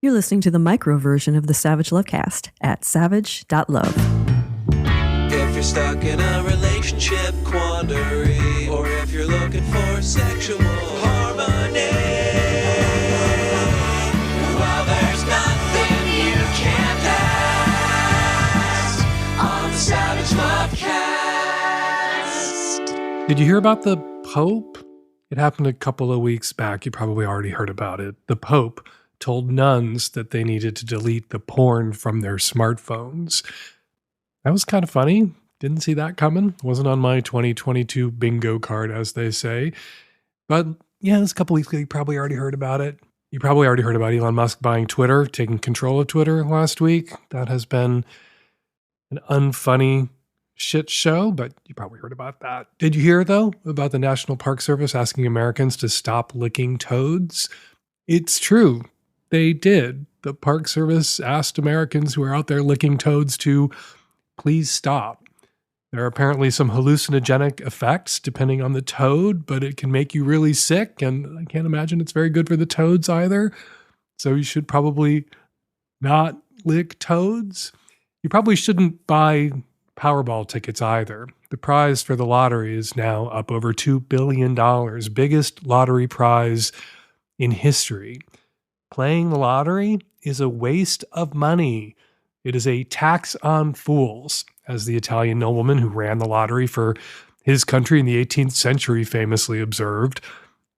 You're listening to the micro version of the Savage Lovecast at savage.love. If you're stuck in a relationship quandary, or if you're looking for sexual harmony, well, there's nothing you can't ask on the Savage Lovecast. Did you hear about the Pope? It happened a couple of weeks back. You probably already heard about it. The Pope told nuns that they needed to delete the porn from their smartphones. That was kind of funny. Didn't see that coming. Wasn't on my 2022 bingo card, as they say. But yeah, this couple weeks ago, you probably already heard about it. You probably already heard about Elon Musk buying Twitter, taking control of Twitter last week. That has been an unfunny shit show, but you probably heard about that. Did you hear, though, about the National Park Service asking Americans to stop licking toads? It's true. They did. The Park Service asked Americans who are out there licking toads to please stop. There are apparently some hallucinogenic effects depending on the toad, but it can make you really sick, and I can't imagine it's very good for the toads either. So you should probably not lick toads. You probably shouldn't buy Powerball tickets either. The prize for the lottery is now up over $2 billion, biggest lottery prize in history. Playing the lottery is a waste of money. It is a tax on fools, as the Italian nobleman who ran the lottery for his country in the 18th century famously observed.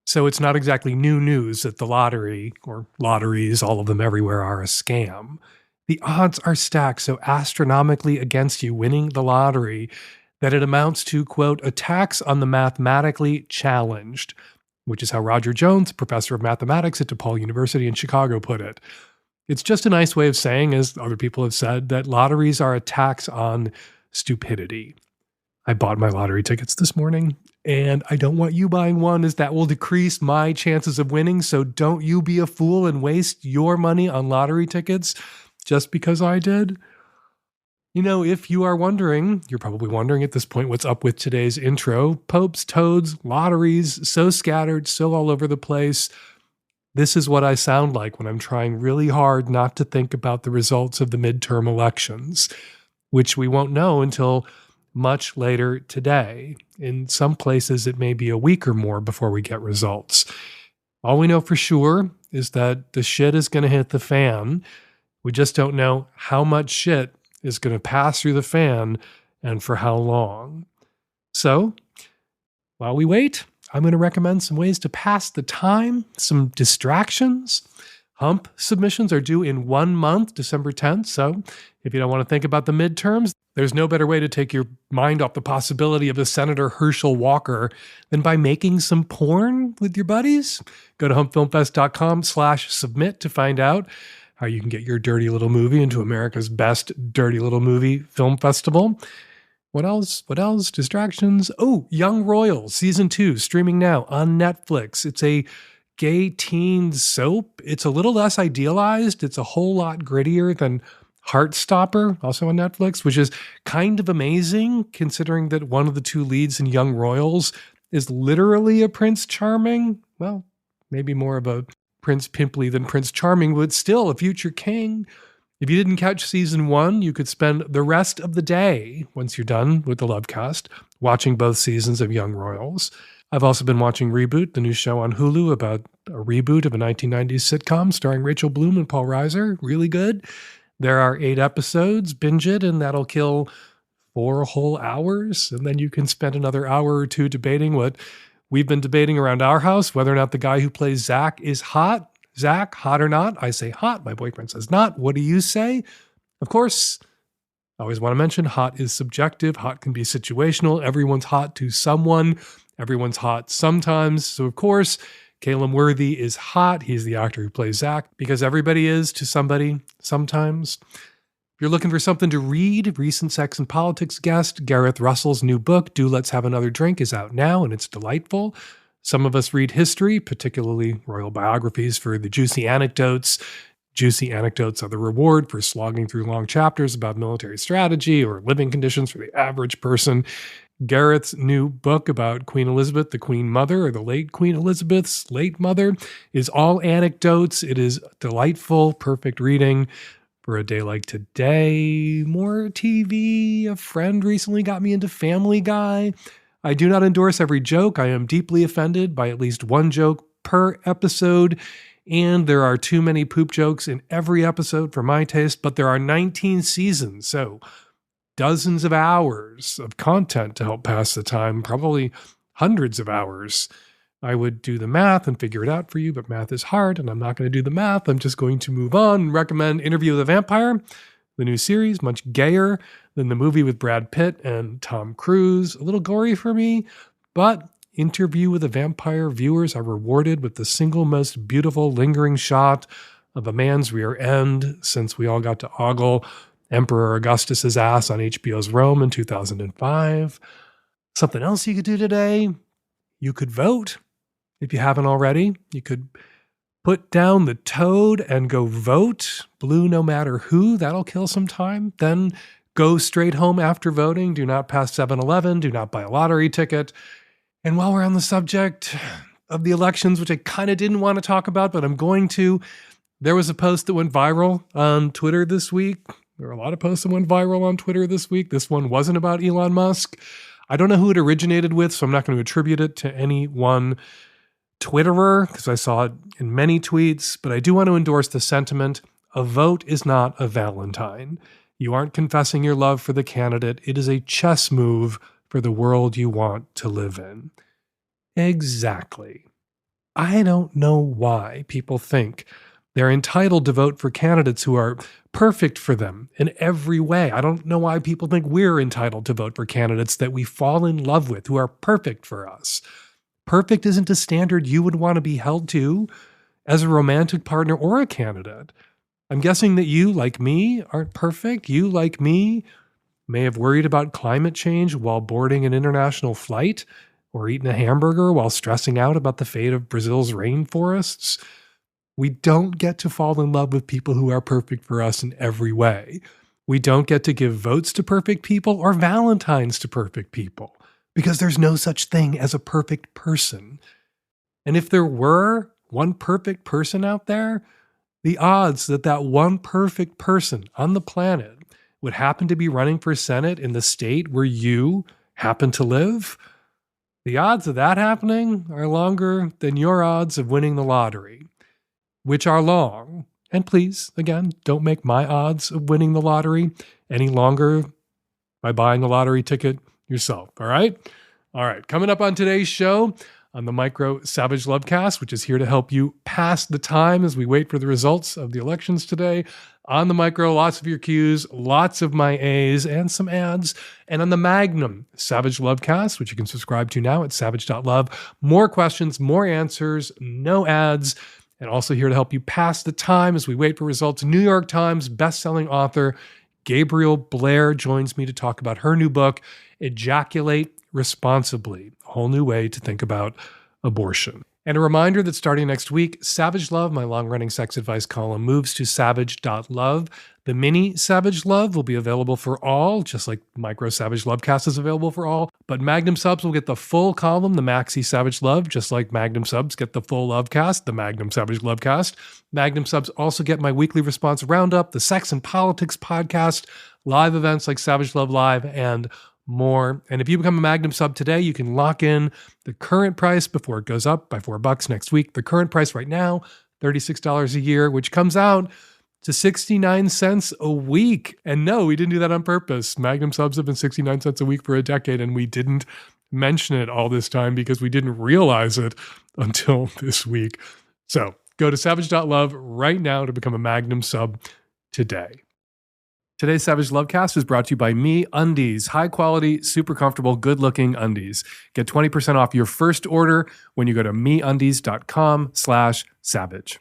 So it's not exactly new news that the lottery, or lotteries, all of them everywhere, are a scam. The odds are stacked so astronomically against you winning the lottery that it amounts to, quote, a tax on the mathematically challenged, which is how Roger Jones, professor of mathematics at DePaul University in Chicago, put it. It's just a nice way of saying, as other people have said, that lotteries are a tax on stupidity. I bought my lottery tickets this morning, and I don't want you buying one, as that will decrease my chances of winning, so don't you be a fool and waste your money on lottery tickets just because I did. You know, if you are wondering, you're probably wondering at this point what's up with today's intro. Popes, toads, lotteries, so scattered, so all over the place. This is what I sound like when I'm trying really hard not to think about the results of the midterm elections, which we won't know until much later today. In some places, it may be a week or more before we get results. All we know for sure is that the shit is going to hit the fan. We just don't know how much shit is going to pass through the fan and for how long. So, while we wait, I'm going to recommend some ways to pass the time, some distractions. Hump submissions are due in 1 month, December 10th. So if you don't want to think about the midterms, there's no better way to take your mind off the possibility of a Senator Herschel Walker than by making some porn with your buddies. Go to humpfilmfest.com/submit to find out how you can get your dirty little movie into America's best dirty little movie film festival. What else? Distractions. Oh, Young Royals, Season 2, streaming now on Netflix. It's a gay teen soap. It's a little less idealized. It's a whole lot grittier than Heartstopper, also on Netflix, which is kind of amazing considering that one of the two leads in Young Royals is literally a Prince Charming. Well, maybe more of a Prince Pimply than Prince Charming, but still a future king. If you didn't catch season 1, you could spend the rest of the day, once you're done with the Lovecast, watching both seasons of Young Royals. I've also been watching Reboot, the new show on Hulu about a reboot of a 1990s sitcom starring Rachel Bloom and Paul Reiser. Really good. There are 8 episodes. Binge it, and that'll kill 4 whole hours. And then you can spend another hour or two debating what we've been debating around our house, whether or not the guy who plays Zach is hot. Zach, hot or not? I say hot. My boyfriend says not. What do you say? Of course, I always want to mention hot is subjective. Hot can be situational. Everyone's hot to someone. Everyone's hot sometimes. So, of course, Caleb Worthy is hot. He's the actor who plays Zach because everybody is to somebody sometimes. If you're looking for something to read, recent Sex and Politics guest Gareth Russell's new book, Do Let's Have Another Drink, is out now, and it's delightful. Some of us read history, particularly royal biographies, for the juicy anecdotes. Juicy anecdotes are the reward for slogging through long chapters about military strategy or living conditions for the average person. Garrett's new book about Queen Elizabeth, the Queen Mother, or the late Queen Elizabeth's late mother, is all anecdotes. It is delightful, perfect reading for a day like today. More TV. A friend recently got me into Family Guy. I do not endorse every joke. I am deeply offended by at least one joke per episode, and there are too many poop jokes in every episode for my taste, but there are 19 seasons, so dozens of hours of content to help pass the time, probably hundreds of hours. I would do the math and figure it out for you, but math is hard, and I'm not going to do the math. I'm just going to move on and recommend Interview with a Vampire, the new series, much gayer than the movie with Brad Pitt and Tom Cruise. A little gory for me, but Interview with a Vampire viewers are rewarded with the single most beautiful lingering shot of a man's rear end since we all got to ogle Emperor Augustus's ass on HBO's Rome in 2005. Something else you could do today, you could vote. If you haven't already, you could put down the toad and go vote. Blue no matter who, that'll kill some time. Then go straight home after voting. Do not pass 7-Eleven. Do not buy a lottery ticket. And while we're on the subject of the elections, which I kind of didn't want to talk about, but I'm going to, there was a post that went viral on Twitter this week. There are a lot of posts that went viral on Twitter this week. This one wasn't about Elon Musk. I don't know who it originated with, so I'm not going to attribute it to any one Twitterer, because I saw it in many tweets, but I do want to endorse the sentiment: a vote is not a Valentine. You aren't confessing your love for the candidate. It is a chess move for the world you want to live in. Exactly. I don't know why people think they're entitled to vote for candidates who are perfect for them in every way. I don't know why people think we're entitled to vote for candidates that we fall in love with, who are perfect for us. Perfect isn't a standard you would want to be held to as a romantic partner or a candidate. I'm guessing that you, like me, aren't perfect. You, like me, may have worried about climate change while boarding an international flight, or eaten a hamburger while stressing out about the fate of Brazil's rainforests. We don't get to fall in love with people who are perfect for us in every way. We don't get to give votes to perfect people or Valentines to perfect people, because there's no such thing as a perfect person. And if there were one perfect person out there, the odds that that one perfect person on the planet would happen to be running for Senate in the state where you happen to live, the odds of that happening are longer than your odds of winning the lottery, which are long. And please, again, don't make my odds of winning the lottery any longer by buying a lottery ticket yourself, all right? All right, coming up on today's show, on the Micro Savage Lovecast, which is here to help you pass the time as we wait for the results of the elections today. On the Micro, lots of your Qs, lots of my As, and some ads. And on the Magnum Savage Lovecast, which you can subscribe to now at savage.love, more questions, more answers, no ads, and also here to help you pass the time as we wait for results. New York Times bestselling author Gabrille Blair joins me to talk about her new book, Ejaculate Responsibly, a whole new way to think about abortion. And a reminder that starting next week, Savage Love, my long-running sex advice column, moves to savage.love. The mini Savage Love will be available for all, just like Micro Savage Lovecast is available for all. But Magnum subs will get the full column, the Maxi Savage Love, just like Magnum subs get the full Lovecast, the Magnum Savage Lovecast. Magnum subs also get my weekly response roundup, the Sex and Politics podcast, live events like Savage Love Live, and more. And if you become a Magnum sub today, you can lock in the current price before it goes up by $4 next week. The current price right now, $36 a year, which comes out to 69 cents a week. And no, we didn't do that on purpose. Magnum subs have been 69 cents a week for a decade, and we didn't mention it all this time because we didn't realize it until this week. So go to savage.love right now to become a Magnum sub today. Today's Savage Lovecast is brought to you by Me Undies. High quality, super comfortable, good looking undies. Get 20% off your first order when you go to meundies.com/savage.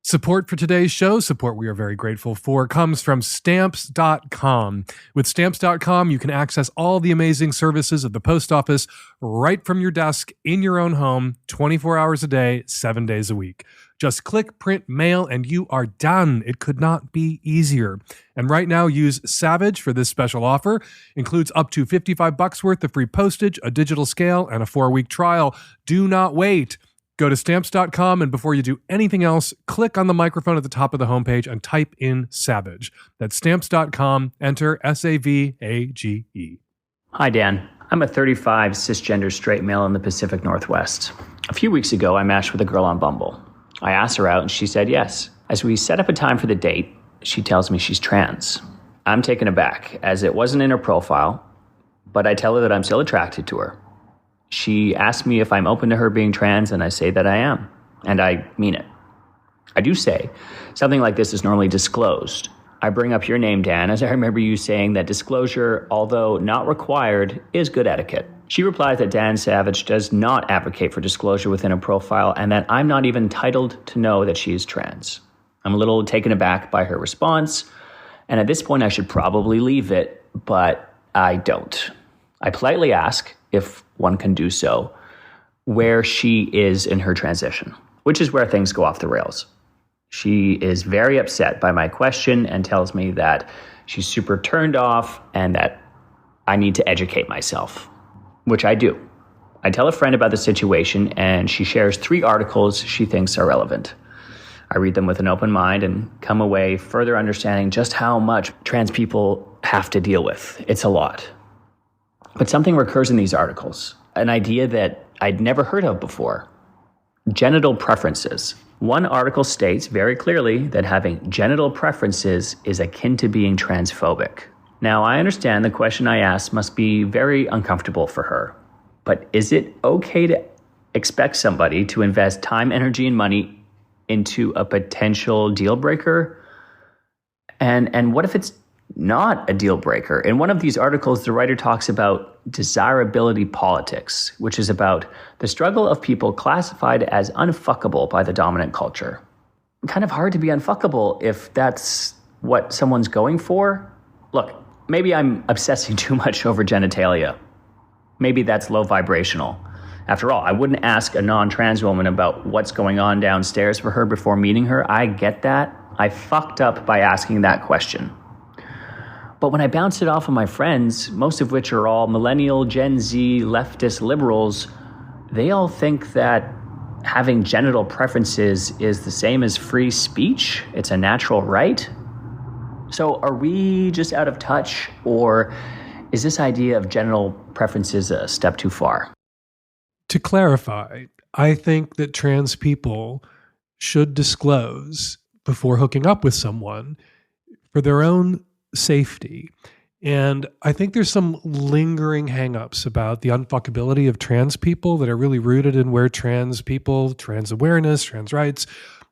Support for today's show, support we are very grateful for, comes from Stamps.com. With Stamps.com, you can access all the amazing services of the post office right from your desk in your own home, 24 hours a day, 7 days a week. Just click, print, mail, and you are done. It could not be easier. And right now, use Savage for this special offer. Includes up to $55 worth of free postage, a digital scale, and a 4-week trial. Do not wait. Go to Stamps.com, and before you do anything else, click on the microphone at the top of the homepage and type in Savage. That's Stamps.com. Enter SAVAGE. Hi, Dan. I'm a 35 cisgender straight male in the Pacific Northwest. A few weeks ago, I matched with a girl on Bumble. I asked her out and she said yes. As we set up a time for the date, she tells me she's trans. I'm taken aback, as it wasn't in her profile, but I tell her that I'm still attracted to her. She asks me if I'm open to her being trans, and I say that I am, and I mean it. I do say something like this is normally disclosed. I bring up your name, Dan, as I remember you saying that disclosure, although not required, is good etiquette. She replies that Dan Savage does not advocate for disclosure within a profile and that I'm not even entitled to know that she is trans. I'm a little taken aback by her response, and at this point I should probably leave it, but I don't. I politely ask, if one can do so, where she is in her transition, which is where things go off the rails. She is very upset by my question and tells me that she's super turned off and that I need to educate myself, which I do. I tell a friend about the situation and she shares 3 articles she thinks are relevant. I read them with an open mind and come away further understanding just how much trans people have to deal with. It's a lot. But something recurs in these articles, an idea that I'd never heard of before: genital preferences. One article states very clearly that having genital preferences is akin to being transphobic. Now, I understand the question I asked must be very uncomfortable for her, but is it okay to expect somebody to invest time, energy, and money into a potential deal breaker? And what if it's not a deal breaker? In one of these articles, the writer talks about desirability politics, which is about the struggle of people classified as unfuckable by the dominant culture. Kind of hard to be unfuckable if that's what someone's going for. Look, maybe I'm obsessing too much over genitalia. Maybe that's low vibrational. After all, I wouldn't ask a non-trans woman about what's going on downstairs for her before meeting her. I get that. I fucked up by asking that question. But when I bounce it off of my friends, most of which are all millennial, Gen Z, leftist liberals, they all think that having genital preferences is the same as free speech. It's a natural right. So are we just out of touch, or is this idea of genital preferences a step too far? To clarify, I think that trans people should disclose before hooking up with someone for their own safety. And I think there's some lingering hangups about the unfuckability of trans people that are really rooted in where trans people, trans awareness, trans rights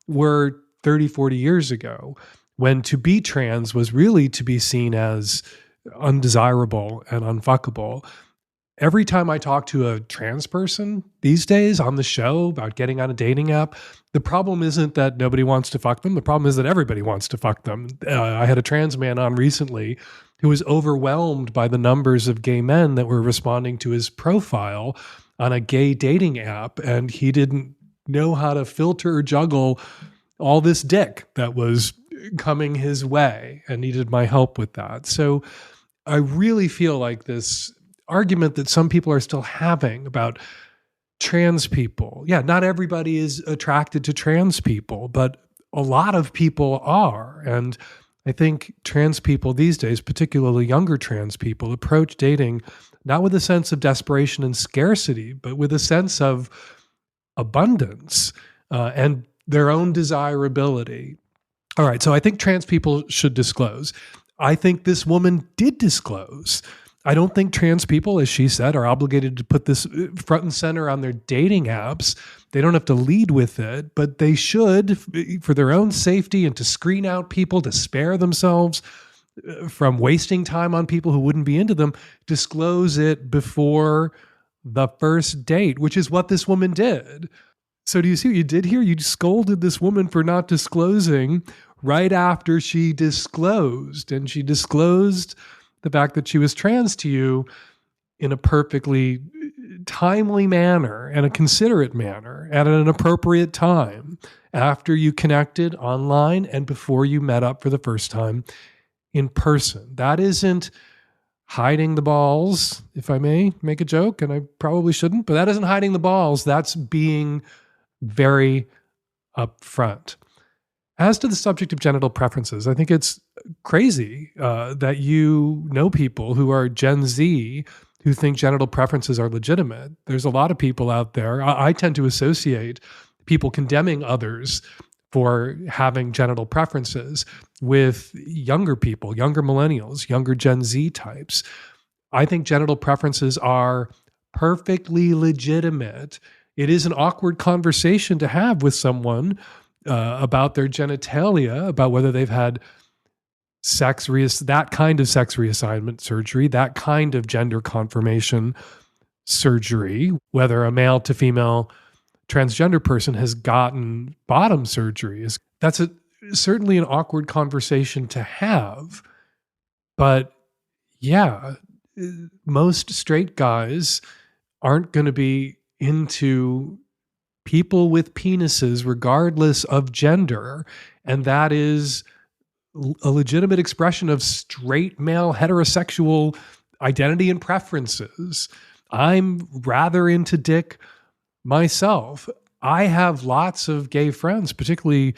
were 30, 40 years ago, when to be trans was really to be seen as undesirable and unfuckable. Every time I talk to a trans person these days on the show about getting on a dating app, the problem isn't that nobody wants to fuck them. The problem is that everybody wants to fuck them. I had a trans man on recently who was overwhelmed by the numbers of gay men that were responding to his profile on a gay dating app, and he didn't know how to filter or juggle all this dick that was coming his way and needed my help with that. So I really feel like this argument that some people are still having about trans people. Yeah, not everybody is attracted to trans people, but a lot of people are. And I think trans people these days, particularly younger trans people, approach dating not with a sense of desperation and scarcity, but with a sense of abundance and their own desirability. All right, so I think trans people should disclose. I think this woman did disclose. I don't think trans people, as she said, are obligated to put this front and center on their dating apps. They don't have to lead with it, but they should, for their own safety and to screen out people, to spare themselves from wasting time on people who wouldn't be into them, disclose it before the first date, which is what this woman did. So do you see what you did here? You scolded this woman for not disclosing right after she disclosed, and she disclosed the fact that she was trans to you in a perfectly timely manner and a considerate manner at an appropriate time. after you connected online and before you met up for the first time in person. That isn't hiding the balls, if I may make a joke, and I probably shouldn't, but that isn't hiding the balls. That's being very upfront. As to the subject of genital preferences, I think it's crazy that you know people who are Gen Z who think genital preferences are legitimate. There's a lot of people out there. I tend to associate people condemning others for having genital preferences with younger people, younger millennials, younger Gen Z types. I think genital preferences are perfectly legitimate. It is an awkward conversation to have with someone about their genitalia, about whether they've had that kind of sex reassignment surgery, that kind of gender confirmation surgery, whether a male to female transgender person has gotten bottom surgery. That's certainly an awkward conversation to have. But yeah, most straight guys aren't going to be into people with penises regardless of gender. And that is a legitimate expression of straight male heterosexual identity and preferences. I'm rather into dick myself. I have lots of gay friends, particularly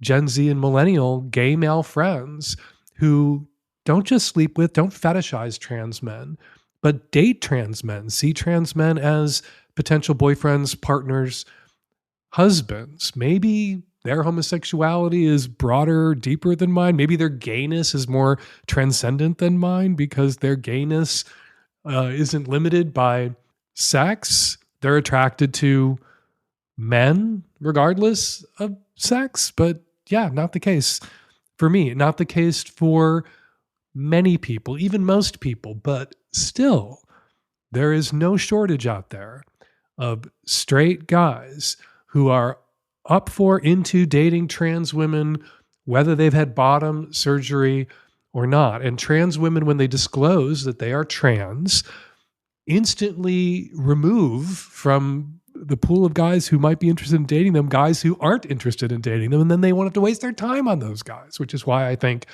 Gen Z and millennial gay male friends who don't just sleep with, don't fetishize trans men, but date trans men, see trans men as potential boyfriends, partners, husbands. Maybe their homosexuality is broader, deeper than mine. Maybe their gayness is more transcendent than mine because their gayness isn't limited by sex. They're attracted to men regardless of sex. But yeah, not the case for me. Not the case for many people, even most people. But still, there is no shortage out there of straight guys who are up for, into dating trans women, whether they've had bottom surgery or not. And trans women, when they disclose that they are trans, instantly remove from the pool of guys who might be interested in dating them, guys who aren't interested in dating them. And then they won't have to waste their time on those guys, which is why I think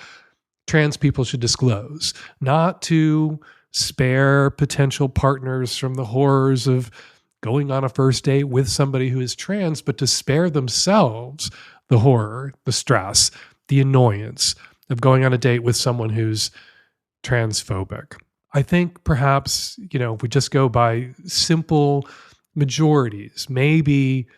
trans people should disclose, not to spare potential partners from the horrors of going on a first date with somebody who is trans, but to spare themselves the horror, the stress, the annoyance of going on a date with someone who's transphobic. I think perhaps, if we just go by simple majorities, maybe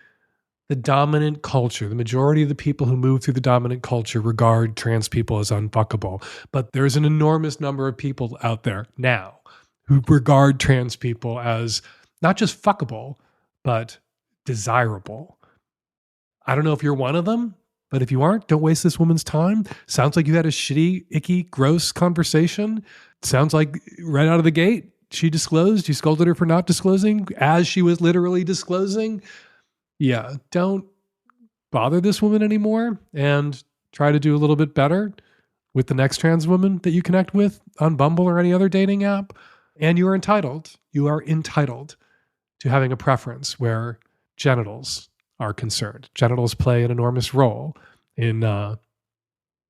the dominant culture, the majority of the people who move through the dominant culture regard trans people as unfuckable. But there's an enormous number of people out there now who regard trans people as not just fuckable, but desirable. I don't know if you're one of them, but if you aren't, don't waste this woman's time. Sounds like you had a shitty, icky, gross conversation. Sounds like right out of the gate, she disclosed. You scolded her for not disclosing as she was literally disclosing. Yeah, don't bother this woman anymore and try to do a little bit better with the next trans woman that you connect with on Bumble or any other dating app. And you are entitled to having a preference where genitals are concerned. Genitals play an enormous role in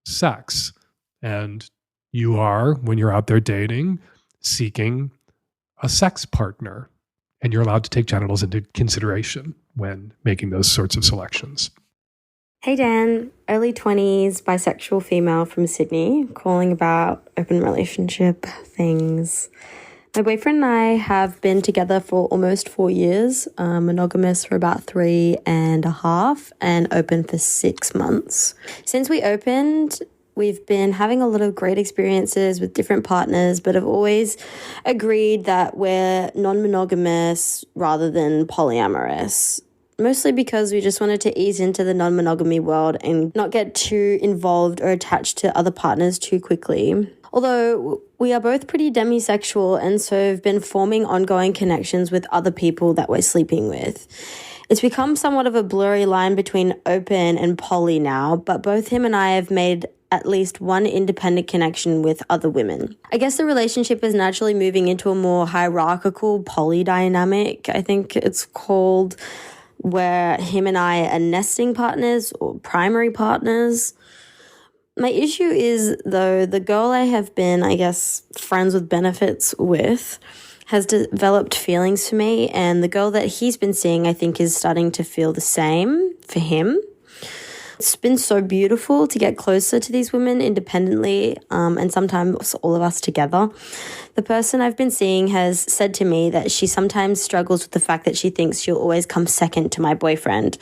sex. And you are, when you're out there dating, seeking a sex partner. And you're allowed to take genitals into consideration when making those sorts of selections. Hey Dan, early 20s, bisexual female from Sydney, calling about open relationship things. My boyfriend and I have been together for almost 4 years, monogamous for about 3.5, and open for 6 months. Since we opened, we've been having a lot of great experiences with different partners, but have always agreed that we're non-monogamous rather than polyamorous. Mostly because we just wanted to ease into the non-monogamy world and not get too involved or attached to other partners too quickly. Although we are both pretty demisexual and so have been forming ongoing connections with other people that we're sleeping with. It's become somewhat of a blurry line between open and poly now, but both him and I have made at least one independent connection with other women. I guess the relationship is naturally moving into a more hierarchical poly dynamic, I think it's called, where him and I are nesting partners or primary partners. My issue is, though, the girl I have been, I guess, friends with benefits with has developed feelings for me, and the girl that he's been seeing, I think, is starting to feel the same for him. It's been so beautiful to get closer to these women independently, and sometimes all of us together. The person I've been seeing has said to me that she sometimes struggles with the fact that she thinks she'll always come second to my boyfriend,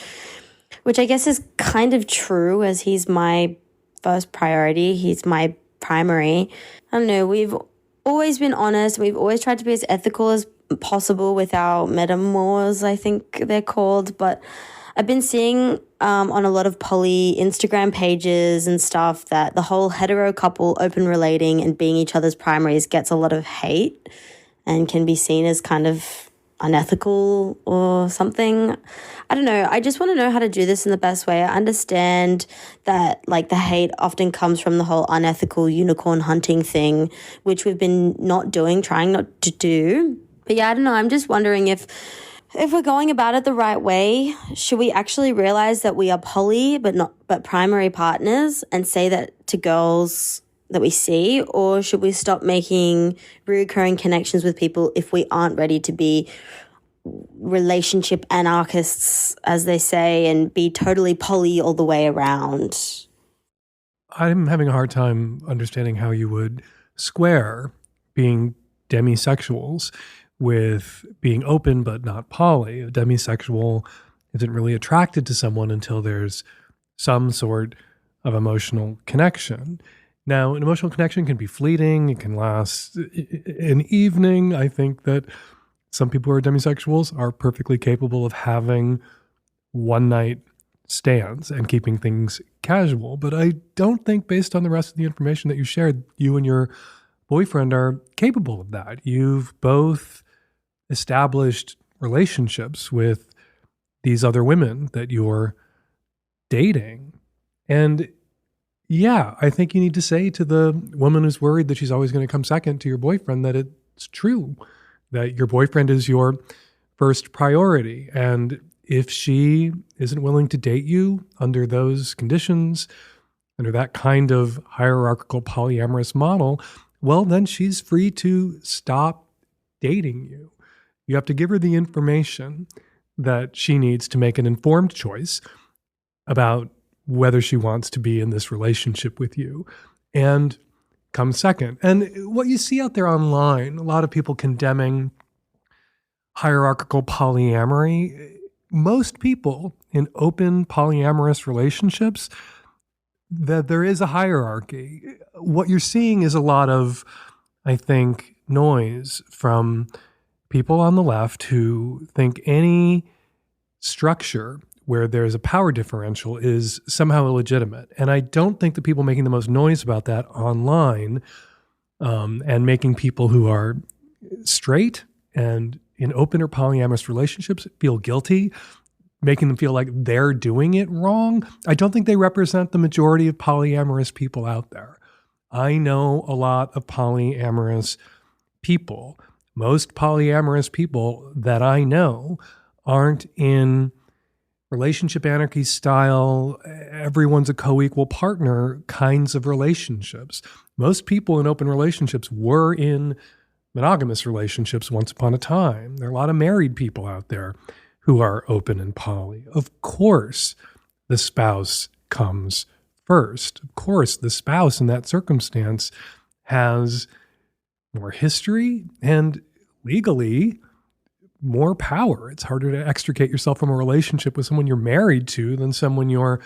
which I guess is kind of true, as he's my first priority. He's my primary. I don't know, we've always been honest. We've always tried to be as ethical as possible with our metamors, I think they're called. But I've been seeing on a lot of poly Instagram pages and stuff that the whole hetero couple open relating and being each other's primaries gets a lot of hate and can be seen as kind of unethical or something. I don't know. I just want to know how to do this in the best way. I understand that like the hate often comes from the whole unethical unicorn hunting thing, which we've been trying not to do. But yeah, I don't know. I'm just wondering if we're going about it the right way. Should we actually realize that we are poly but primary partners and say that to girls that we see, or should we stop making recurring connections with people if we aren't ready to be relationship anarchists, as they say, and be totally poly all the way around? I'm having a hard time understanding how you would square being demisexuals with being open but not poly. A demisexual isn't really attracted to someone until there's some sort of emotional connection. Now, an emotional connection can be fleeting. It can last an evening. I think that some people who are demisexuals are perfectly capable of having one-night stands and keeping things casual. But I don't think, based on the rest of the information that you shared, you and your boyfriend are capable of that. You've both established relationships with these other women that you're dating. And yeah, I think you need to say to the woman who's worried that she's always going to come second to your boyfriend that it's true, that your boyfriend is your first priority. And if she isn't willing to date you under those conditions, under that kind of hierarchical polyamorous model, well, then she's free to stop dating you. You have to give her the information that she needs to make an informed choice about whether she wants to be in this relationship with you and come second. And what you see out there online, a lot of people condemning hierarchical polyamory. Most people in open polyamorous relationships, that there is a hierarchy. What you're seeing is a lot of, I think, noise from people on the left who think any structure where there's a power differential is somehow illegitimate. And I don't think the people making the most noise about that online and making people who are straight and in open or polyamorous relationships feel guilty, making them feel like they're doing it wrong, I don't think they represent the majority of polyamorous people out there. I know a lot of polyamorous people. Most polyamorous people that I know aren't in relationship anarchy style, everyone's a co-equal partner kinds of relationships. Most people in open relationships were in monogamous relationships once upon a time. There are a lot of married people out there who are open and poly. Of course, the spouse comes first. Of course, the spouse in that circumstance has more history and legally more power. It's harder to extricate yourself from a relationship with someone you're married to than someone you're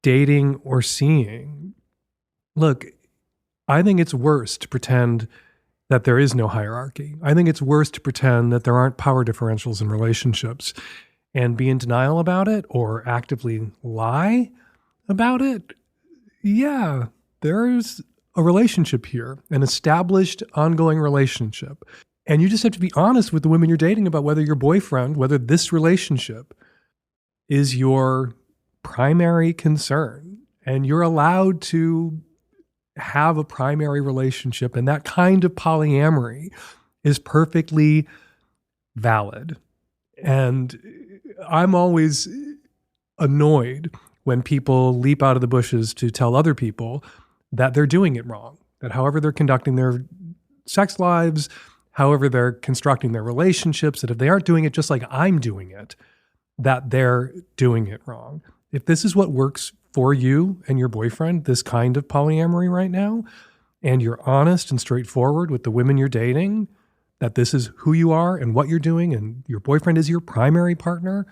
dating or seeing. Look, I think it's worse to pretend that there is no hierarchy. I think it's worse to pretend that there aren't power differentials in relationships and be in denial about it or actively lie about it. Yeah, there's a relationship here, an established ongoing relationship. And you just have to be honest with the women you're dating about whether your boyfriend, whether this relationship is your primary concern. And you're allowed to have a primary relationship, and that kind of polyamory is perfectly valid. And I'm always annoyed when people leap out of the bushes to tell other people that they're doing it wrong, that however they're conducting their sex lives, however they're constructing their relationships, that if they aren't doing it just like I'm doing it, that they're doing it wrong. If this is what works for you and your boyfriend, this kind of polyamory right now, and you're honest and straightforward with the women you're dating, that this is who you are and what you're doing, and your boyfriend is your primary partner,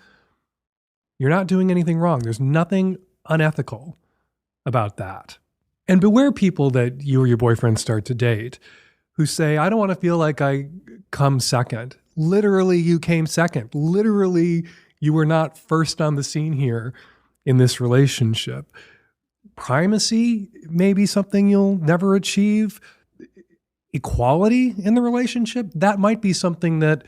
you're not doing anything wrong. There's nothing unethical about that. And beware people that you or your boyfriend start to date who say, I don't want to feel like I come second. Literally, you came second. Literally, you were not first on the scene here in this relationship. Primacy may be something you'll never achieve. Equality in the relationship, that might be something that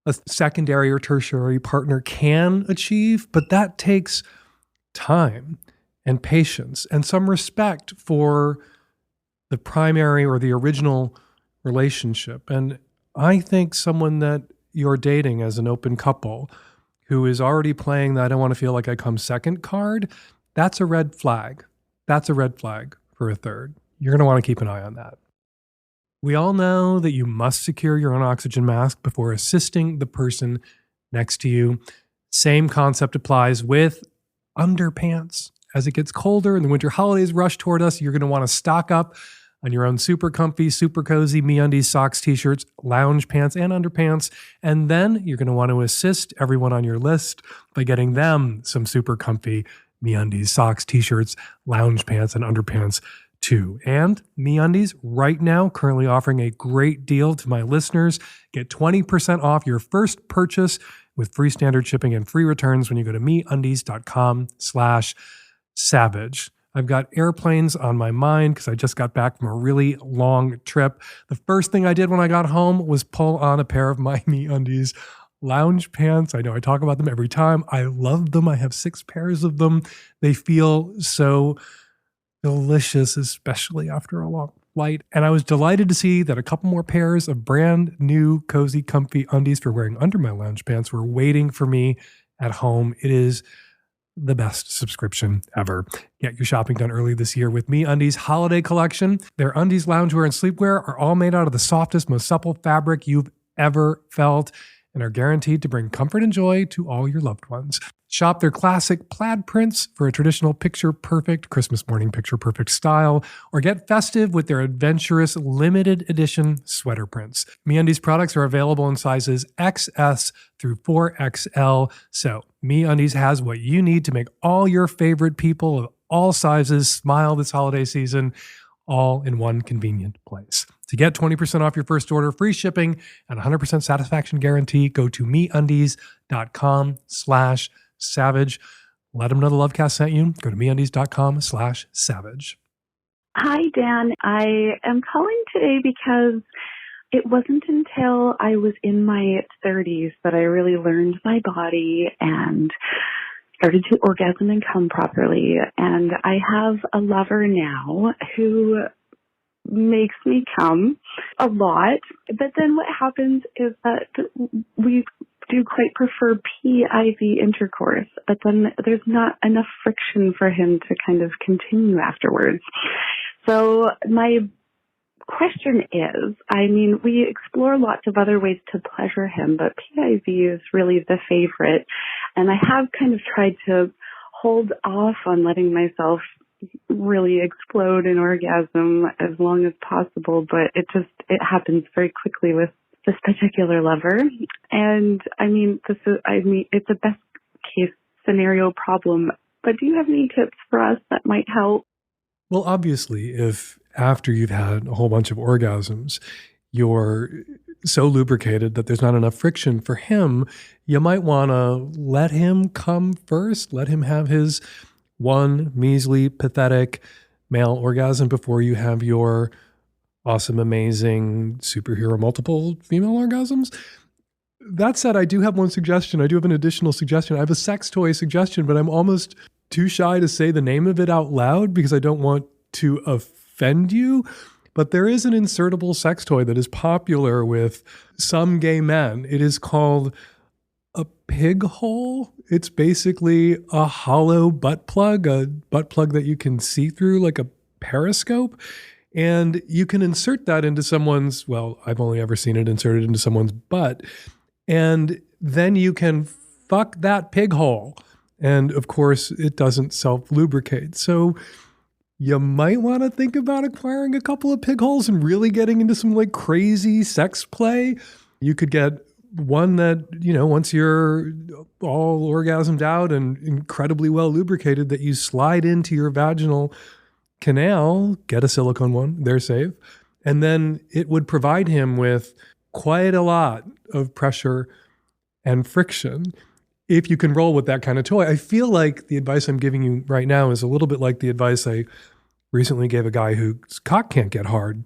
a secondary or tertiary partner can achieve, but that takes time and patience and some respect for the primary or the original relationship. And I think someone that you're dating as an open couple who is already playing the I don't want to feel like I come second card, that's a red flag. That's a red flag for a third. You're going to want to keep an eye on that. We all know that you must secure your own oxygen mask before assisting the person next to you. Same concept applies with underpants. As it gets colder and the winter holidays rush toward us, you're going to want to stock up on your own super comfy, super cozy MeUndies socks, t-shirts, lounge pants, and underpants. And then you're going to want to assist everyone on your list by getting them some super comfy MeUndies socks, t-shirts, lounge pants, and underpants too. And MeUndies right now currently offering a great deal to my listeners. Get 20% off your first purchase with free standard shipping and free returns when you go to MeUndies.com/savage. I've got airplanes on my mind because I just got back from a really long trip. The first thing I did when I got home was pull on a pair of my MeUndies lounge pants. I know I talk about them every time. I love them. I have 6 pairs of them. They feel so delicious, especially after a long flight. And I was delighted to see that a couple more pairs of brand new, cozy, comfy undies for wearing under my lounge pants were waiting for me at home. It is the best subscription ever. Get your shopping done early this year with MeUndies holiday collection. Their undies, loungewear, and sleepwear are all made out of the softest, most supple fabric you've ever felt and are guaranteed to bring comfort and joy to all your loved ones. Shop their classic plaid prints for a traditional picture-perfect Christmas morning picture-perfect style, or get festive with their adventurous limited edition sweater prints. MeUndies products are available in sizes XS through 4XL, so MeUndies has what you need to make all your favorite people of all sizes smile this holiday season, all in one convenient place. To get 20% off your first order, free shipping, and 100% satisfaction guarantee, go to MeUndies.com/savage. Let them know the Lovecast sent you. Go to MeUndies.com/savage. Hi, Dan. I am calling today because it wasn't until I was in my 30s that I really learned my body and started to orgasm and come properly. And I have a lover now who makes me come a lot. But then what happens is that we do quite prefer PIV intercourse, but then there's not enough friction for him to kind of continue afterwards. So my question is, I mean, we explore lots of other ways to pleasure him, but PIV is really the favorite. And I have kind of tried to hold off on letting myself really explode in orgasm as long as possible, but it happens very quickly with this particular lover. And it's a best case scenario problem, but do you have any tips for us that might help? Well, obviously, if after you've had a whole bunch of orgasms, you're so lubricated that there's not enough friction for him, you might want to let him come first, let him have his one measly, pathetic male orgasm before you have your awesome, amazing, superhero multiple female orgasms. That said, I do have one suggestion. I do have an additional suggestion. I have a sex toy suggestion, but I'm almost too shy to say the name of it out loud because I don't want to offend you. But there is an insertable sex toy that is popular with some gay men. It is called a pig hole. It's basically a hollow butt plug, a butt plug that you can see through like a periscope. And you can insert that into someone's, well, I've only ever seen it inserted into someone's butt. And then you can fuck that pig hole. And of course, it doesn't self-lubricate. So you might want to think about acquiring a couple of pig holes and really getting into some like crazy sex play. You could get one that, once you're all orgasmed out and incredibly well lubricated, that you slide into your vaginal canal, get a silicone one, they're safe. And then it would provide him with quite a lot of pressure and friction if you can roll with that kind of toy. I feel like the advice I'm giving you right now is a little bit like the advice I recently gave a guy whose cock can't get hard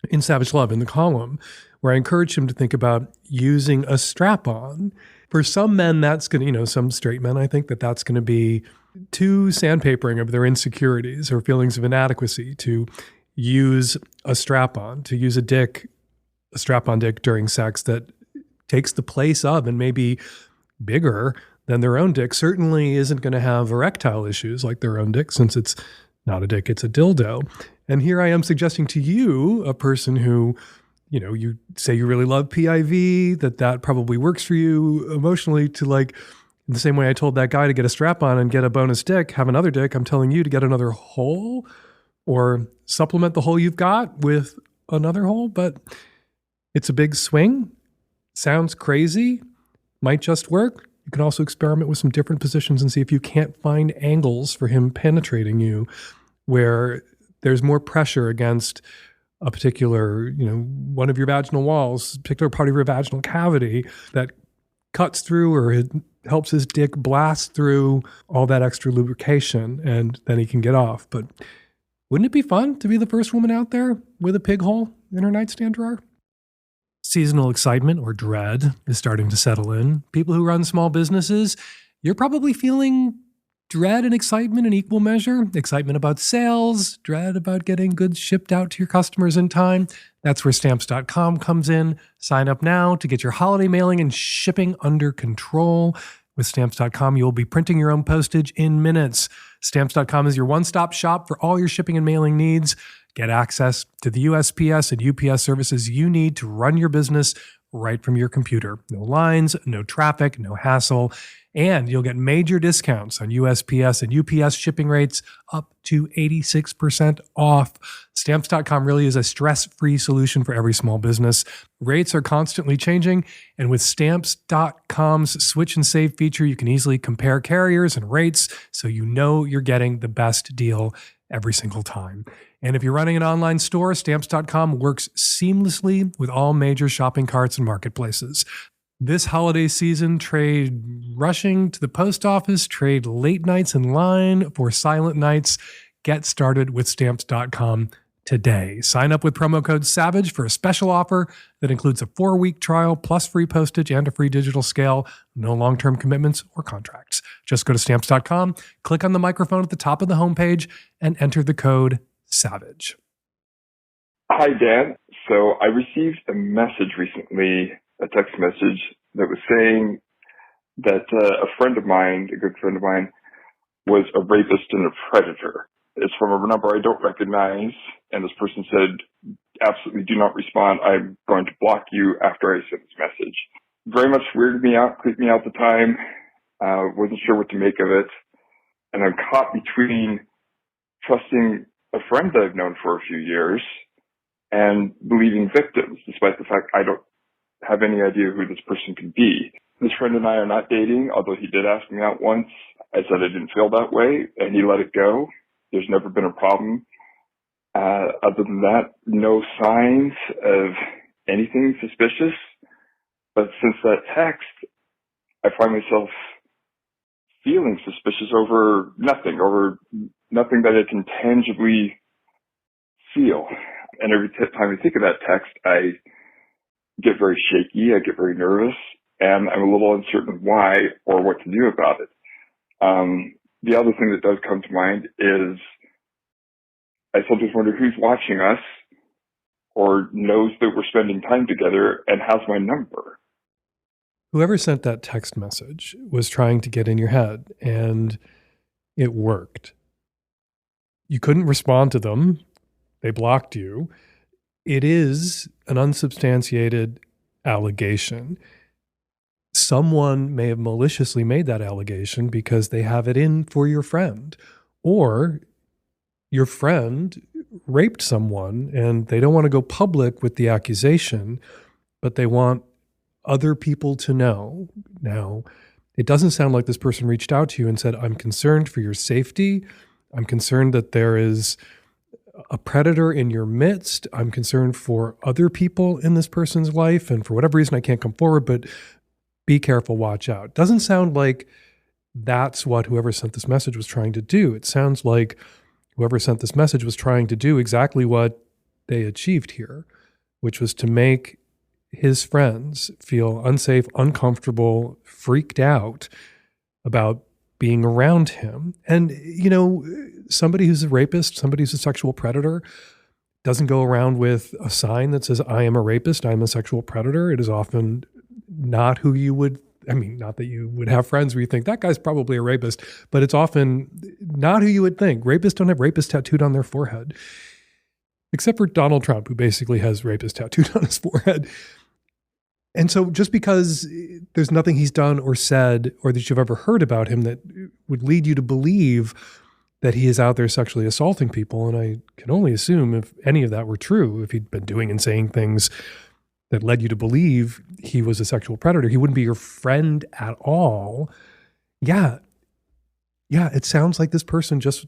in Savage Love in the column, where I encouraged him to think about using a strap-on. For some men, that's going to, some straight men, I think that's going to be too sandpapering of their insecurities or feelings of inadequacy to use a strap-on, to use a strap-on dick during sex that takes the place of and maybe bigger than their own dick, certainly isn't going to have erectile issues like their own dick, since it's not a dick, it's a dildo. And here I am suggesting to you, a person who, you say you really love PIV, that probably works for you emotionally, to like, in the same way I told that guy to get a strap on and get a bonus dick, have another dick, I'm telling you to get another hole or supplement the hole you've got with another hole. But it's a big swing. Sounds crazy. Might just work. You can also experiment with some different positions and see if you can't find angles for him penetrating you where there's more pressure against a particular, one of your vaginal walls, a particular part of your vaginal cavity that cuts through, or it helps his dick blast through all that extra lubrication, and then he can get off. But wouldn't it be fun to be the first woman out there with a pig hole in her nightstand drawer? Seasonal excitement or dread is starting to settle in. People who run small businesses, you're probably feeling dread and excitement in equal measure. Excitement about sales, dread about getting goods shipped out to your customers in time. That's where Stamps.com comes in. Sign up now to get your holiday mailing and shipping under control. With Stamps.com, you'll be printing your own postage in minutes. Stamps.com is your one-stop shop for all your shipping and mailing needs. Get access to the USPS and UPS services you need to run your business right from your computer. No lines, no traffic, no hassle. And you'll get major discounts on USPS and UPS shipping rates up to 86% off. Stamps.com really is a stress-free solution for every small business. Rates are constantly changing, and with Stamps.com's Switch and Save feature, you can easily compare carriers and rates so you know you're getting the best deal every single time. And if you're running an online store, Stamps.com works seamlessly with all major shopping carts and marketplaces. This holiday season, trade rushing to the post office, trade late nights in line for silent nights. Get started with Stamps.com today. Sign up with promo code SAVAGE for a special offer that includes a 4-week trial plus free postage and a free digital scale. No long-term commitments or contracts. Just go to Stamps.com, click on the microphone at the top of the homepage, and enter the code SAVAGE. Hi, Dan. So I received a message recently, a text message that was saying that a friend of mine, a good friend of mine, was a rapist and a predator. It's from a number I don't recognize, and this person said, absolutely do not respond. I'm going to block you after I send this message. Very much weirded me out, creeped me out at the time. Wasn't sure what to make of it. And I'm caught between trusting a friend that I've known for a few years and believing victims, despite the fact I don't have any idea who this person could be. This friend and I are not dating, although he did ask me out once. I said I didn't feel that way, and he let it go. There's never been a problem. Other than that, no signs of anything suspicious. But since that text, I find myself feeling suspicious over nothing that I can tangibly feel. And every time I think of that text, I get very shaky, I get very nervous, and I'm a little uncertain why or what to do about it. The other thing that does come to mind is I sometimes wonder who's watching us or knows that we're spending time together and has my number. Whoever sent that text message was trying to get in your head, and it worked. You couldn't respond to them. They blocked you. It is an unsubstantiated allegation. Someone may have maliciously made that allegation because they have it in for your friend, or your friend raped someone and they don't want to go public with the accusation, but they want other people to know. Now, it doesn't sound like this person reached out to you and said, I'm concerned for your safety. I'm concerned that there is a predator in your midst. I'm concerned for other people in this person's life. And for whatever reason, I can't come forward, but be careful, watch out. Doesn't sound like that's what whoever sent this message was trying to do. It sounds like whoever sent this message was trying to do exactly what they achieved here, which was to make his friends feel unsafe, uncomfortable, freaked out about being around him. And, you know, somebody who's a rapist, somebody who's a sexual predator doesn't go around with a sign that says, I am a rapist, I'm a sexual predator. It is often not who you would, I mean, not that you would have friends where you think that guy's probably a rapist, but it's often not who you would think. Rapists don't have rapist tattooed on their forehead, except for Donald Trump, who basically has rapist tattooed on his forehead. And so just because there's nothing he's done or said or that you've ever heard about him that would lead you to believe that he is out there sexually assaulting people, and I can only assume if any of that were true, if he'd been doing and saying things that led you to believe he was a sexual predator, he wouldn't be your friend at all. Yeah, it sounds like this person just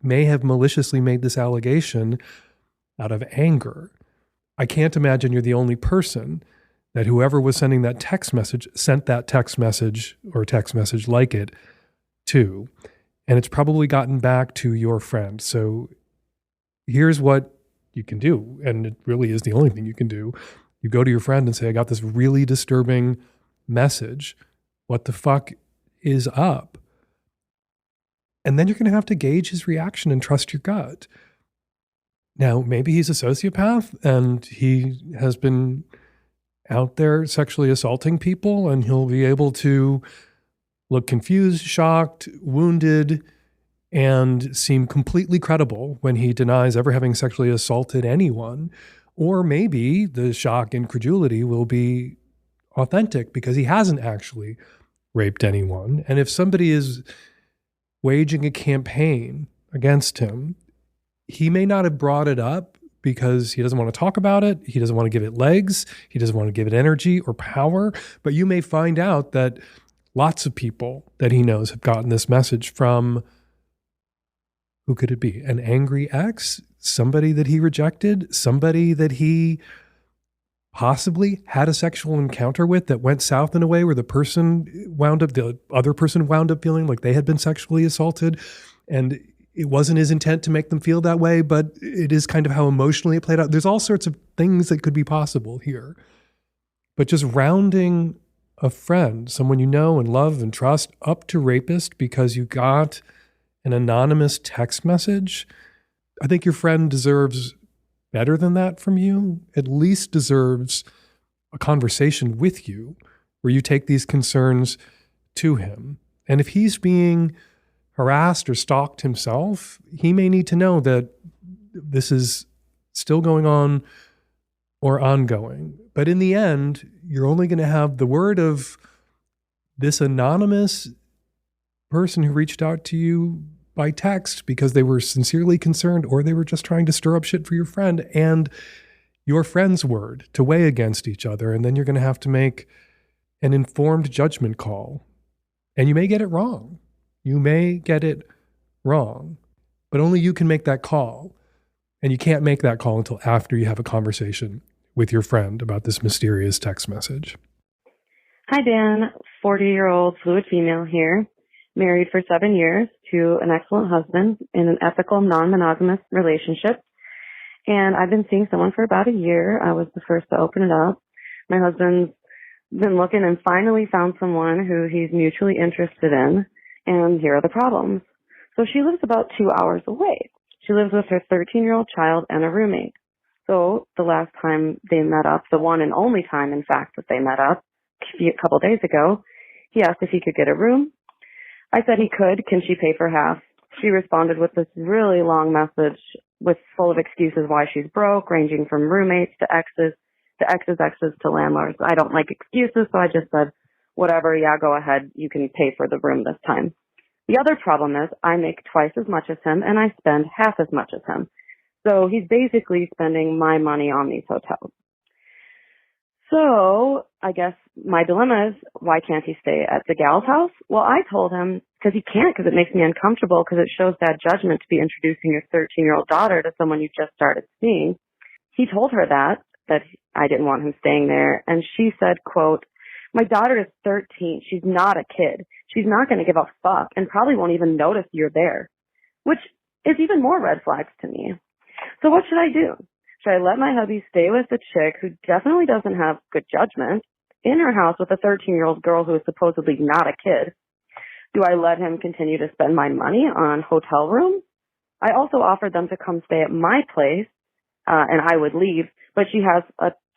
may have maliciously made this allegation out of anger. I can't imagine you're the only person that whoever was sending that text message sent that text message or text message like it to, and it's probably gotten back to your friend. So here's what you can do, and it really is the only thing you can do. You go to your friend and say, I got this really disturbing message. What the fuck is up? And then you're going to have to gauge his reaction and trust your gut. Now, maybe he's a sociopath and he has been out there sexually assaulting people, and he'll be able to look confused, shocked, wounded, and seem completely credible when he denies ever having sexually assaulted anyone. Or maybe the shock and credulity will be authentic because he hasn't actually raped anyone. And if somebody is waging a campaign against him, he may not have brought it up because he doesn't want to talk about it. He doesn't want to give it legs. He doesn't want to give it energy or power. But you may find out that lots of people that he knows have gotten this message from, who could it be? An angry ex? Somebody that he rejected? Somebody that he possibly had a sexual encounter with that went south in a way where the other person wound up feeling like they had been sexually assaulted. And it wasn't his intent to make them feel that way, but it is kind of how emotionally it played out. There's all sorts of things that could be possible here. But just rounding a friend, someone you know and love and trust, up to rapist because you got an anonymous text message, I think your friend deserves better than that from you, at least deserves a conversation with you where you take these concerns to him. And if he's being harassed or stalked himself, he may need to know that this is still going on or ongoing. But in the end, you're only going to have the word of this anonymous person who reached out to you by text because they were sincerely concerned or they were just trying to stir up shit for your friend, and your friend's word to weigh against each other. And then you're going to have to make an informed judgment call. And you may get it wrong. You may get it wrong, but only you can make that call. And you can't make that call until after you have a conversation with your friend about this mysterious text message. Hi, Dan. 40-year-old fluid female here, married for 7 years to an excellent husband in an ethical, non-monogamous relationship. And I've been seeing someone for about a year. I was the first to open it up. My husband's been looking and finally found someone who he's mutually interested in. And here are the problems. So she lives about 2 hours away. She lives with her 13-year-old child and a roommate. So the last time they met up, the one and only time, in fact, that they met up, a couple days ago. He asked if he could get a room. I said he could. Can she pay for half? She responded with this really long message full of excuses why she's broke, ranging from roommates to exes to landlords. I don't like excuses, so I just said, whatever, yeah, go ahead. You can pay for the room this time. The other problem is I make twice as much as him and I spend half as much as him. So he's basically spending my money on these hotels. So I guess my dilemma is, why can't he stay at the gal's house? Well, I told him because he can't, because it makes me uncomfortable, because it shows bad judgment to be introducing your 13-year-old daughter to someone you just started seeing. He told her that I didn't want him staying there. And she said, quote, my daughter is 13. She's not a kid. She's not going to give a fuck and probably won't even notice you're there, which is even more red flags to me. So what should I do? Should I let my hubby stay with a chick who definitely doesn't have good judgment in her house with a 13-year-old girl who is supposedly not a kid? Do I let him continue to spend my money on hotel rooms? I also offered them to come stay at my place, and I would leave, but she has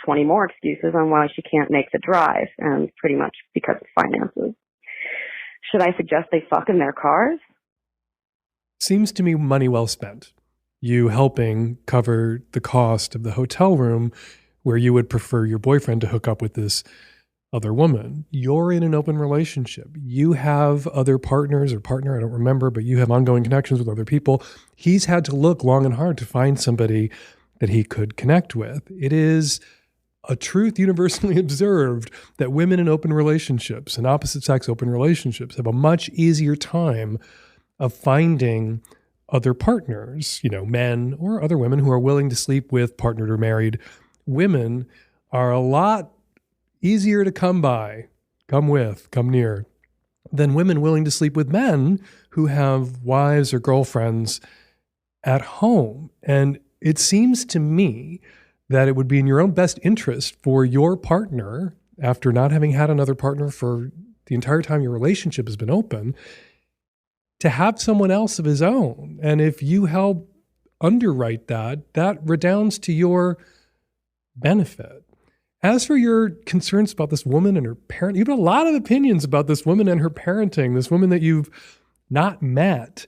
20 more excuses on why she can't make the drive, and pretty much because of finances. Should I suggest they fuck in their cars? Seems to me money well spent. You helping cover the cost of the hotel room where you would prefer your boyfriend to hook up with this other woman. You're in an open relationship. You have other partners or partner, I don't remember, but you have ongoing connections with other people. He's had to look long and hard to find somebody that he could connect with. It is a truth universally observed that women in open relationships and opposite sex open relationships have a much easier time of finding other partners, men or other women who are willing to sleep with partnered or married women are a lot easier to come by, come near, than women willing to sleep with men who have wives or girlfriends at home. And it seems to me that it would be in your own best interest for your partner, after not having had another partner for the entire time your relationship has been open, to have someone else of his own. And if you help underwrite that redounds to your benefit. As for your concerns about this woman and her parent, you have a lot of opinions about this woman and her parenting, this woman that you've not met.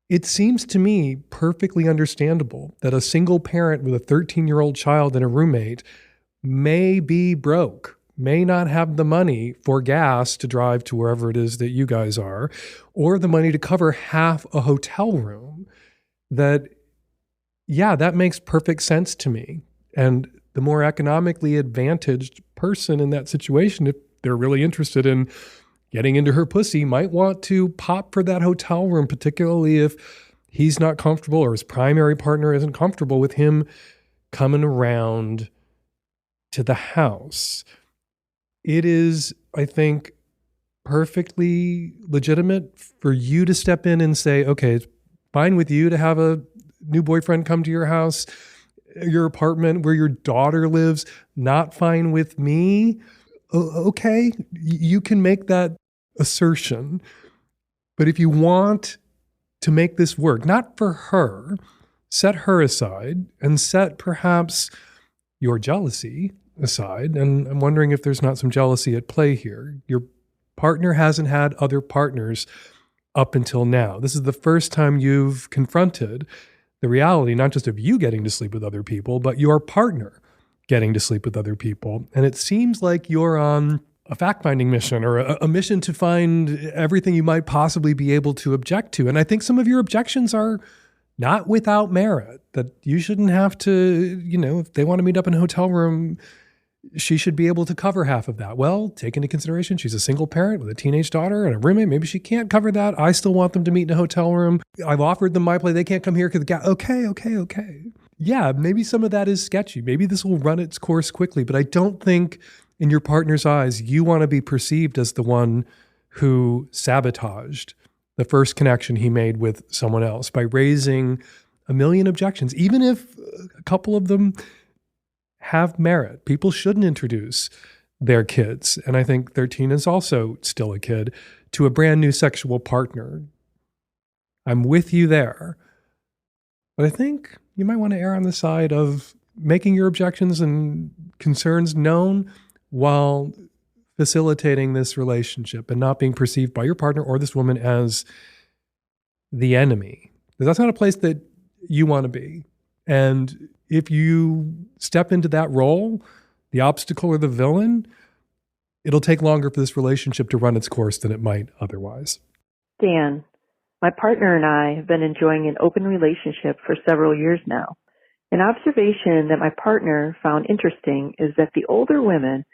It seems to me perfectly understandable that a single parent with a 13-year-old child and a roommate may be broke, may not have the money for gas to drive to wherever it is that you guys are, or the money to cover half a hotel room. That makes perfect sense to me. And the more economically advantaged person in that situation, if they're really interested in getting into her pussy, might want to pop for that hotel room, particularly if he's not comfortable or his primary partner isn't comfortable with him coming around to the house. It is, I think, perfectly legitimate for you to step in and say, okay, it's fine with you to have a new boyfriend come to your house, your apartment where your daughter lives, not fine with me. Okay, you can make that assertion. But if you want to make this work, not for her, set her aside and set perhaps your jealousy aside. And I'm wondering if there's not some jealousy at play here. Your partner hasn't had other partners up until now. This is the first time you've confronted the reality, not just of you getting to sleep with other people, but your partner getting to sleep with other people. And it seems like you're on a fact-finding mission or a mission to find everything you might possibly be able to object to. And I think some of your objections are not without merit, that you shouldn't have to, if they want to meet up in a hotel room, she should be able to cover half of that. Well, take into consideration she's a single parent with a teenage daughter and a roommate. Maybe she can't cover that. I still want them to meet in a hotel room. I've offered them my place. They can't come here because okay. Yeah, maybe some of that is sketchy. Maybe this will run its course quickly, but I don't think in your partner's eyes you want to be perceived as the one who sabotaged the first connection he made with someone else by raising a million objections, even if a couple of them have merit. People shouldn't introduce their kids, and I think 13 is also still a kid, to a brand new sexual partner. I'm with you there. But I think you might want to err on the side of making your objections and concerns known, while facilitating this relationship and not being perceived by your partner or this woman as the enemy. That's not a place that you want to be. And if you step into that role, the obstacle or the villain, it'll take longer for this relationship to run its course than it might otherwise. Dan, my partner and I have been enjoying an open relationship for several years now. An observation that my partner found interesting is that the older women,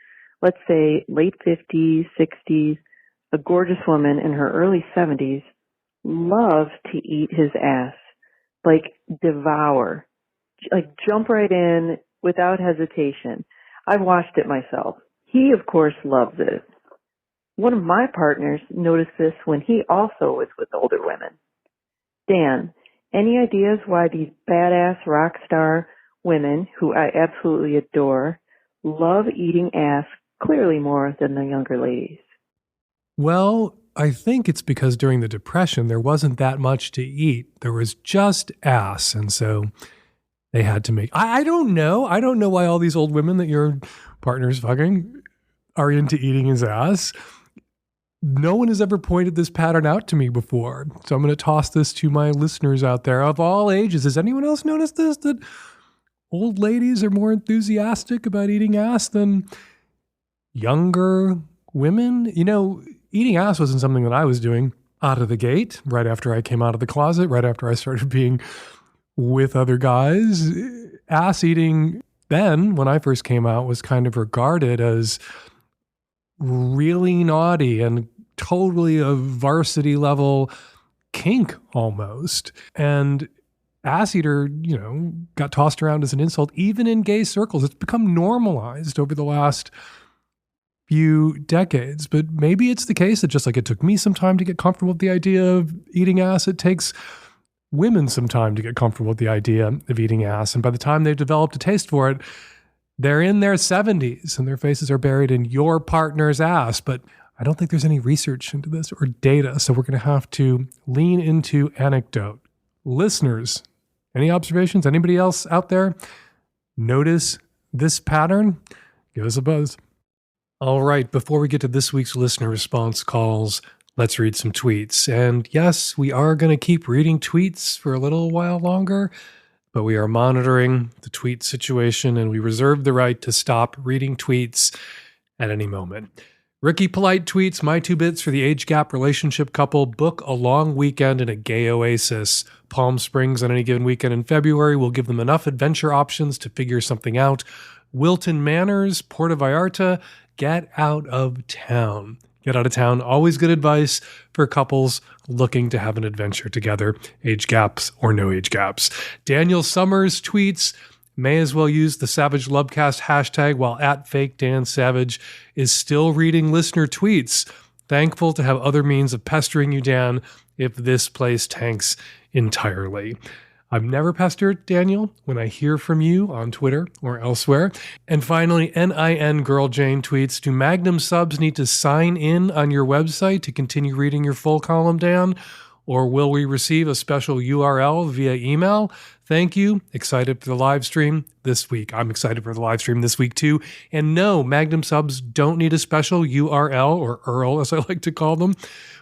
let's say late 50s, 60s, a gorgeous woman in her early 70s, love to eat his ass, like devour, like jump right in without hesitation. I've watched it myself. He, of course, loves it. One of my partners noticed this when he also was with older women. Dan, any ideas why these badass rock star women, who I absolutely adore, love eating ass clearly more than the younger ladies? Well, I think it's because during the Depression, there wasn't that much to eat. There was just ass. And so they had to make, I don't know. I don't know why all these old women that your partner's fucking are into eating his ass. No one has ever pointed this pattern out to me before. So I'm going to toss this to my listeners out there of all ages. Has anyone else noticed this? That old ladies are more enthusiastic about eating ass than younger women? You know, eating ass wasn't something that I was doing out of the gate, right after I came out of the closet, right after I started being with other guys. Ass eating then, when I first came out, was kind of regarded as really naughty and totally a varsity level kink almost. And ass eater, you know, got tossed around as an insult, even in gay circles. It's become normalized over the last few decades. But maybe it's the case that just like it took me some time to get comfortable with the idea of eating ass, it takes women some time to get comfortable with the idea of eating ass. And by the time they've developed a taste for it, they're in their 70s and their faces are buried in your partner's ass. But I don't think there's any research into this or data. So we're going to have to lean into anecdote. Listeners, any observations? Anybody else out there notice this pattern? Give us a buzz. All right, before we get to this week's listener response calls, let's read some tweets. And yes, we are going to keep reading tweets for a little while longer, but we are monitoring the tweet situation and we reserve the right to stop reading tweets at any moment. Ricky Polite tweets, my 2 bits for the age gap relationship couple: book a long weekend in a gay oasis. Palm Springs on any given weekend in February will give them enough adventure options to figure something out. Wilton Manors, Puerto Vallarta, get out of town. Get out of town. Always good advice for couples looking to have an adventure together, age gaps or no age gaps. Daniel Summers tweets, may as well use the Savage Lovecast hashtag while at Fake Dan Savage is still reading listener tweets. Thankful to have other means of pestering you, Dan, if this place tanks entirely. I've never pestered Daniel when I hear from you on Twitter or elsewhere. And finally, NIN Girl Jane tweets, do Magnum subs need to sign in on your website to continue reading your full column, Dan? Or will we receive a special URL via email? Thank you. Excited for the live stream this week. I'm excited for the live stream this week too. And no, Magnum subs don't need a special URL, or URL as I like to call them.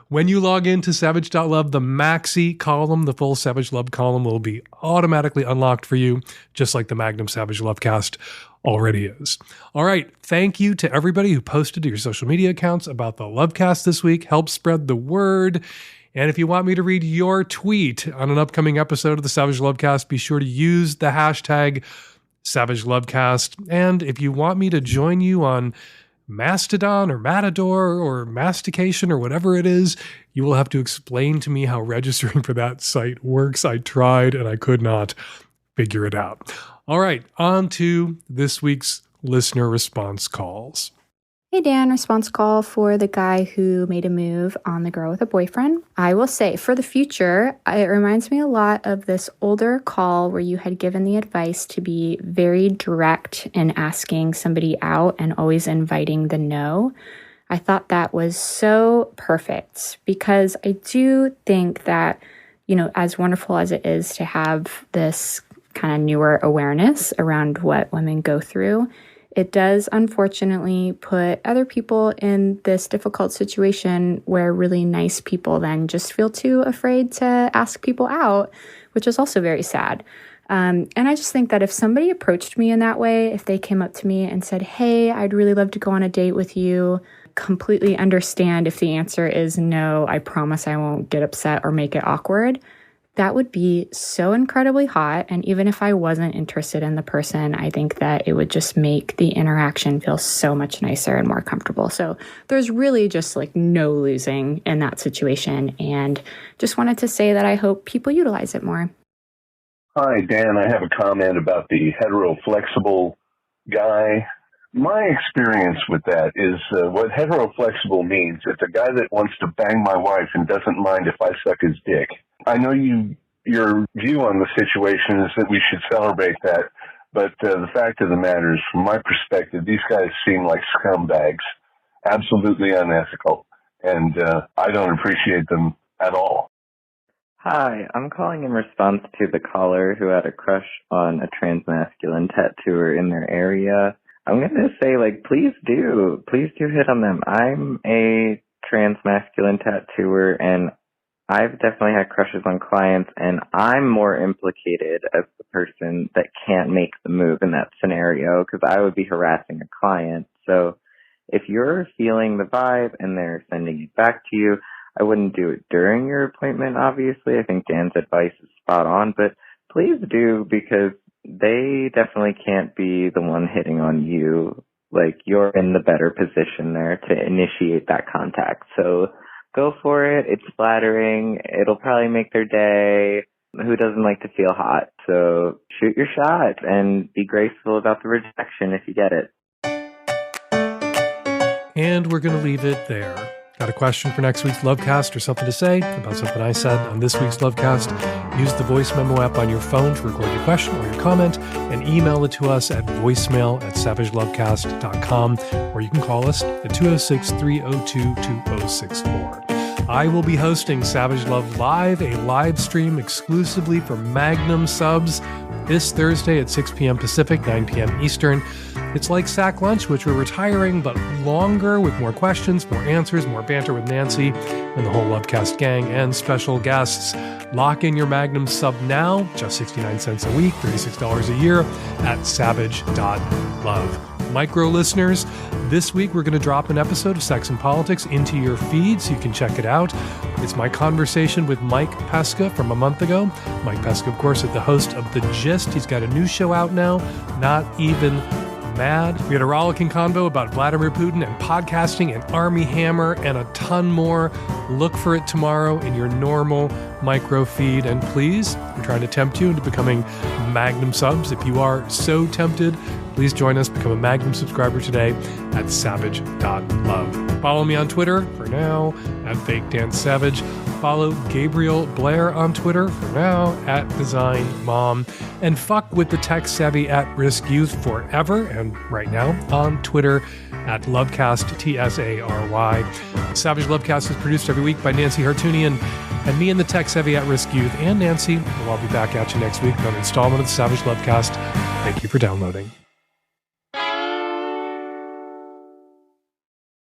When you log into savage.love, the maxi column, the full Savage Love column, will be automatically unlocked for you, just like the Magnum Savage Lovecast already is. All right. Thank you to everybody who posted to your social media accounts about the Lovecast this week. Help spread the word. And if you want me to read your tweet on an upcoming episode of the Savage Lovecast, be sure to use the hashtag Savage Lovecast. And if you want me to join you on Mastodon or Matador or Mastication or whatever it is, you will have to explain to me how registering for that site works. I tried and I could not figure it out. All right, on to this week's listener response calls. Hey Dan, response call for the guy who made a move on the girl with a boyfriend. I will say, for the future, it reminds me a lot of this older call where you had given the advice to be very direct in asking somebody out and always inviting the no. I thought that was so perfect because I do think that, you know, as wonderful as it is to have this kind of newer awareness around what women go through, it does unfortunately put other people in this difficult situation where really nice people then just feel too afraid to ask people out, which is also very sad. And I just think that if somebody approached me in that way, if they came up to me and said, hey, I'd really love to go on a date with you, completely understand if the answer is no, I promise I won't get upset or make it awkward. That would be so incredibly hot. And even if I wasn't interested in the person, I think that it would just make the interaction feel so much nicer and more comfortable. So there's really just like no losing in that situation. And just wanted to say that I hope people utilize it more. Hi, Dan. I have a comment about the hetero-flexible guy. My experience with that is what hetero-flexible means. It's a guy that wants to bang my wife and doesn't mind if I suck his dick. I know your view on the situation is that we should celebrate that, but the fact of the matter is, from my perspective, these guys seem like scumbags, absolutely unethical, and I don't appreciate them at all. Hi, I'm calling in response to the caller who had a crush on a transmasculine tattooer in their area. I'm going to say, please do hit on them. I'm a transmasculine tattooer, and I've definitely had crushes on clients, and I'm more implicated as the person that can't make the move in that scenario because I would be harassing a client. So if you're feeling the vibe and they're sending it back to you, I wouldn't do it during your appointment, obviously. I think Dan's advice is spot on, but please do, because they definitely can't be the one hitting on you. You're in the better position there to initiate that contact. So go for it. It's flattering. It'll probably make their day. Who doesn't like to feel hot? So shoot your shot and be graceful about the rejection if you get it. And we're going to leave it there. Got a question for next week's Lovecast or something to say about something I said on this week's Lovecast? Use the voice memo app on your phone to record your question or your comment and email it to us at voicemail@savagelovecast.com, or you can call us at 206-302-2064. I will be hosting Savage Love Live, a live stream exclusively for Magnum subs this Thursday at 6 p.m. Pacific, 9 p.m. Eastern. It's like Sack Lunch, which we're retiring, but longer, with more questions, more answers, more banter with Nancy and the whole Lovecast gang, and special guests. Lock in your Magnum sub now, just 69 cents a week, $36 a year at savage.love. Micro listeners, this week we're going to drop an episode of Sex and Politics into your feed so you can check it out. It's my conversation with Mike Pesca from a month ago. Mike Pesca, of course, is the host of The Gist. He's got a new show out now, Not Even Mad. We had a rollicking convo about Vladimir Putin and podcasting and Army Hammer and a ton more. Look for it tomorrow in your normal micro feed. And please, we're trying to tempt you into becoming Magnum subs. If you are so tempted, please join us. Become a Magnum subscriber today at savage.love. Follow me on Twitter for now at FakeDanceSavage. Follow Gabrille Blair on Twitter for now at DesignMom. And fuck with the tech-savvy at-risk youth forever and right now on Twitter at Lovecast, TSARY. Savage Lovecast is produced every week by Nancy Hartunian and me and the tech-savvy at-risk youth and Nancy. We'll all be back at you next week with another installment of the Savage Lovecast. Thank you for downloading.